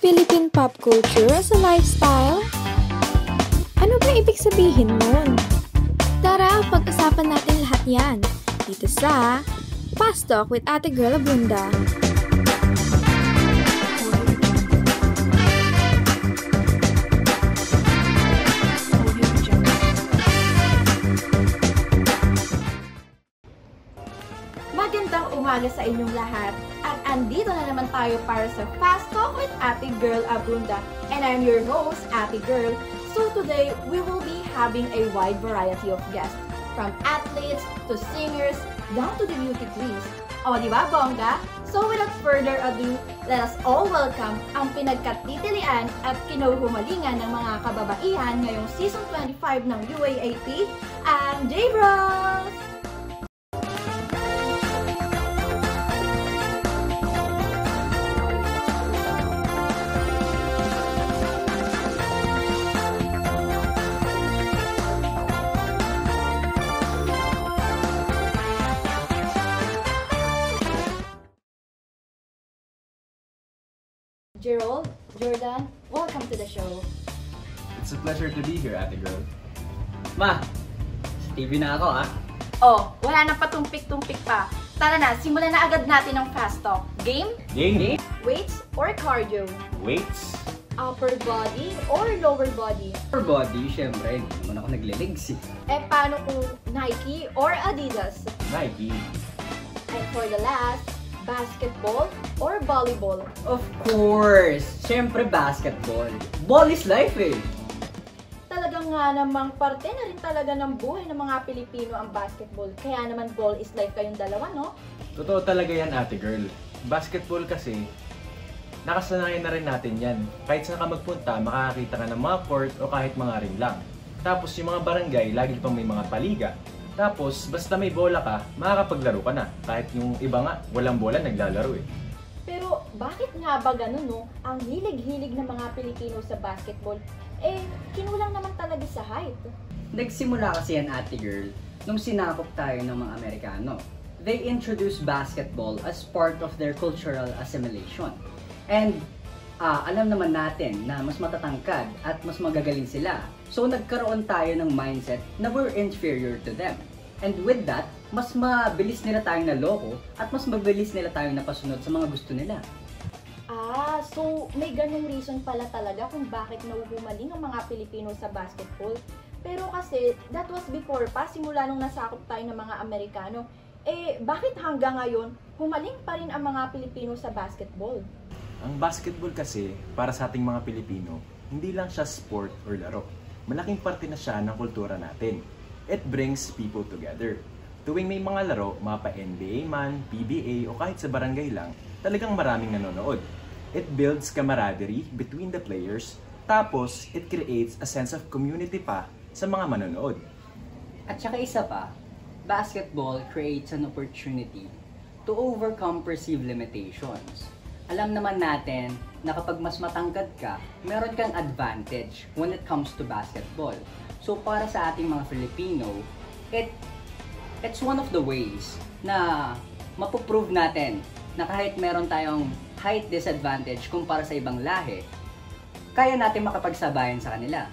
Philippine pop culture as a lifestyle? Ano ba ibig sabihin nun? Tara, pag-usapan natin lahat yan dito sa Fast Talk with Ate Girl Abunda. Magandang umaga sa inyong lahat at andito na naman tayo para sa Fast Talk with Ate Girl Abunda, and I'm your host, Ate Girl. So today, we will be having a wide variety of guests, from athletes to singers down to the beauty queens. O diba, bongga? So without further ado, let us all welcome ang pinagkatitilian at kinuhumalingan ng mga kababaihan ngayong Season 25 ng UAAP, ang J-Bros! Gerald, Jordan, welcome to the show. It's a pleasure to be here, Ate Girl. Ma, sa TV na ako Oh, wala nang patumpik-tumpik pa. Tara na, simulan na agad natin ang fast talk. Game? Game? Weights or cardio? Weights? Upper body or lower body? For body, syempre, hindi naman ako nagle-legs eh. Paano kung Nike or Adidas? Nike. And for the last, basketball or volleyball? Of course! Siyempre basketball. Ball is life eh! Talagang nga namang parte na rin talaga ng buhay ng mga Pilipino ang basketball. Kaya naman ball is life kayong dalawa, no? Totoo talaga yan, Ate Girl. Basketball kasi, nakasanayan na rin natin yan. Kahit saan ka magpunta, makakakita ka ng mga court o kahit mga ring lang. Tapos yung mga barangay, lagi pang may mga paliga. Tapos, basta may bola ka, makakapaglaro ka na. Kahit yung iba nga, walang bola, naglalaro eh. Pero, bakit nga ba ganun, no? Ang hilig-hilig ng mga Pilipino sa basketball, kinulang naman talaga sa height. Nagsimula kasi yan, Ate Girl, nung sinakop tayo ng mga Amerikano. They introduced basketball as part of their cultural assimilation. And, alam naman natin na mas matatangkad at mas magagaling sila. So nagkaroon tayo ng mindset na we're inferior to them. And with that, mas mabilis nila tayong naloko at mas mabilis nila tayong napasunod sa mga gusto nila. So may ganung reason pala talaga kung bakit nahuhumaling ang mga Pilipino sa basketball. Pero kasi, that was before pa, simula nung nasakop tayo ng mga Amerikano. Bakit hanggang ngayon, humaling pa rin ang mga Pilipino sa basketball? Ang basketball kasi, para sa ating mga Pilipino, hindi lang siya sport or laro. Malaking parte na siya ng kultura natin. It brings people together. Tuwing may mga laro, mapa NBA man, PBA o kahit sa barangay lang, talagang maraming nanonood. It builds camaraderie between the players, tapos it creates a sense of community pa sa mga manonood. At saka isa pa, basketball creates an opportunity to overcome perceived limitations. Alam naman natin na kapag mas matangkad ka, meron kang advantage when it comes to basketball. So para sa ating mga Filipino, it's one of the ways na mapuprove natin na kahit meron tayong height disadvantage kumpara sa ibang lahi, kaya natin makapagsabayan sa kanila.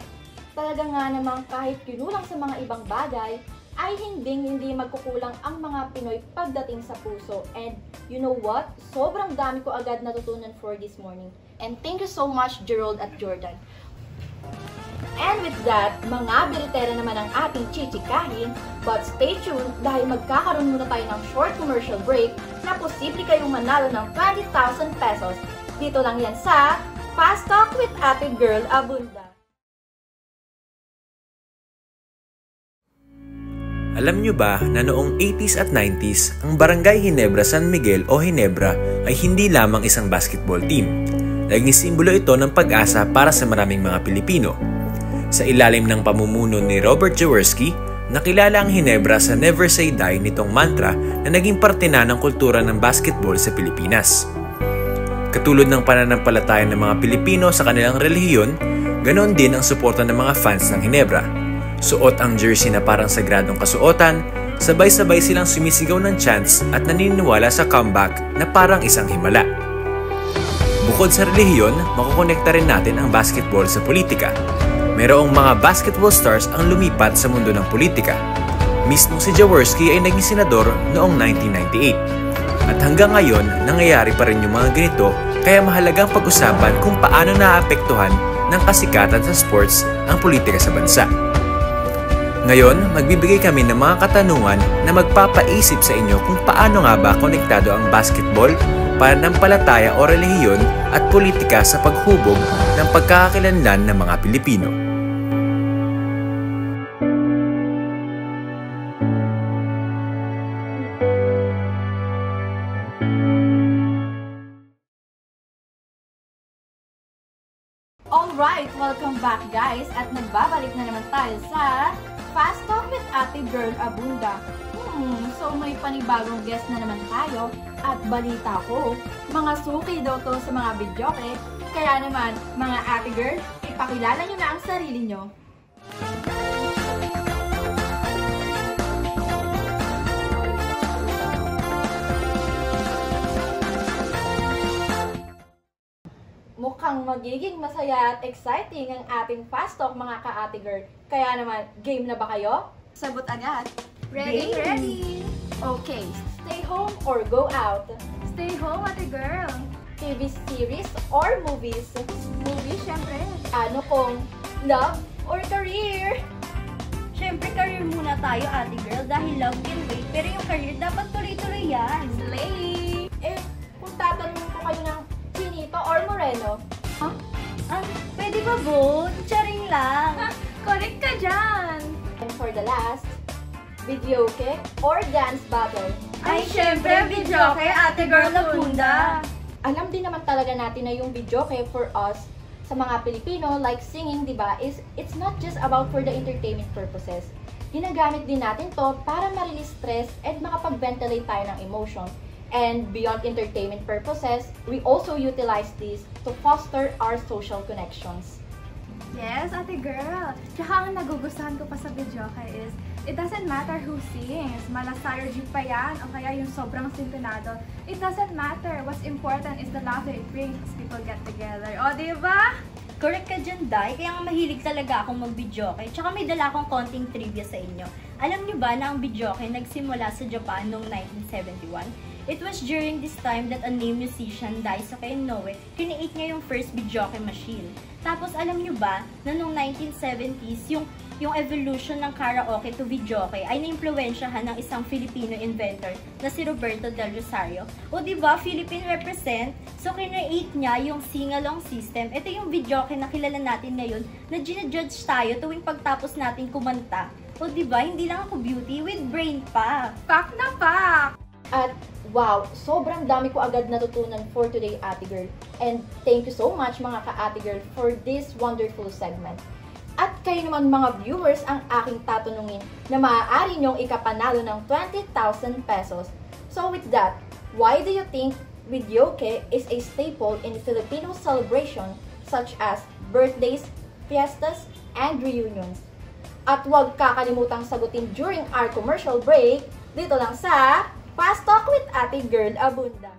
Talaga nga namang kahit kinulang sa mga ibang bagay, ay hindi magkukulang ang mga Pinoy pagdating sa puso. And you know what? Sobrang dami ko agad natutunan for this morning. And thank you so much, Gerald at Jordan. And with that, mga bilitera naman ang ating chichikahin. But stay tuned dahil magkakaroon muna tayo ng short commercial break na posible kayong manalo ng 20,000 pesos. Dito lang yan sa Fast Talk with Ate Girl Abunda. Alam nyo ba na noong 80s at 90s, ang Barangay Ginebra San Miguel o Ginebra ay hindi lamang isang basketball team. Naging simbolo ito ng pag-asa para sa maraming mga Pilipino. Sa ilalim ng pamumuno ni Robert Jaworski, nakilala ang Ginebra sa Never Say Die nitong mantra na naging parte na ng kultura ng basketball sa Pilipinas. Katulad ng pananampalataya ng mga Pilipino sa kanilang relihiyon, ganoon din ang suporta ng mga fans ng Ginebra. Suot ang jersey na parang sagradong kasuotan, sabay-sabay silang sumisigaw ng chants at naniniwala sa comeback na parang isang himala. Bukod sa relihiyon, makukonekta rin natin ang basketball sa politika. Mayroong mga basketball stars ang lumipat sa mundo ng politika. Mismo si Jaworski ay naging senador noong 1998. At hanggang ngayon, nangyayari pa rin yung mga ganito, kaya mahalagang pag-usapan kung paano naapektuhan ng kasikatan sa sports ang politika sa bansa. Ngayon, magbibigay kami ng mga katanungan na magpapaisip sa inyo kung paano nga ba konektado ang basketball, pananampalataya o relihiyon at politika sa paghubog ng pagkakakilanlan ng mga Pilipino. Alright, welcome back guys at nagbabalik na naman tayo sa Fast Talk with Ate Girl Abunda. So may panibagong guest na naman tayo at balita ko, mga suki daw to sa mga videoke. Kaya naman, mga Ate Girl, ipakilala nyo na ang sarili nyo. Mukhang magiging masaya at exciting ang ating Fast Talk mga ka-Ate Girl. Kaya naman, game na ba kayo? Sabot agad. Ready, ready! Okay, stay home or go out? Stay home, Ate Girl! TV series or movies? Movie, syempre. Ano kung love or career? Siyempre, career muna tayo, Ate Girl, dahil love can wait. Pero yung career, dapat tuloy-tuloy yan. Slay! Eh, kung tatanungin ko kayo ng Chinito or Moreno? Pwede ba, Bo? Charing lang. Correct ka dyan! And for the last, videoke or dance battle? Ay, siyempre, videoke, Ate Girl Abunda. Alam din naman talaga natin na yung videoke for us sa mga Pilipino, like singing, di ba, it's not just about for the entertainment purposes. Ginagamit din natin to para ma-release stress and makapag-ventilate tayo ng emotion. And beyond entertainment purposes, we also utilize this to foster our social connections. Yes, Ate Girl! Tsaka ang nagugustuhan ko pa sa videoke is, it doesn't matter who sings, mala Sarah G pa yan, o kaya yung sobrang sintonado. It doesn't matter. What's important is the laughter it brings as people get together. O, diba? Correct ka dyan, Day. Kaya nga mahilig talaga akong mag-videoke. Tsaka may dala akong konting trivia sa inyo. Alam niyo ba na ang videoke nagsimula sa Japan noong 1971? It was during this time that a named musician, Daisuke Inoue, create niya yung first videoke machine. Tapos alam niyo ba na noong 1970s, yung evolution ng karaoke to videoke ay naimpluwensyahan ng isang Filipino inventor na si Roberto Del Rosario. O diba, Philippine represent? So, kinreate niya yung sing-along system. Ito yung videoke na kilala natin ngayon na ginajudge tayo tuwing pagtapos natin kumanta. O diba, hindi lang ako beauty, with brain pa. Pak na pak! At wow, sobrang dami ko agad natutunan for today, Ate Girl. And thank you so much mga ka-Ate Girl for this wonderful segment. At kayo naman mga viewers ang aking tatanungin na maaari nyong ikapanalo ng 20,000 pesos. So with that, why do you think videoke is a staple in Filipino celebration such as birthdays, fiestas, and reunions? At huwag kakalimutang sagutin during our commercial break dito lang sa Fast Talk with Ate Girl Abunda.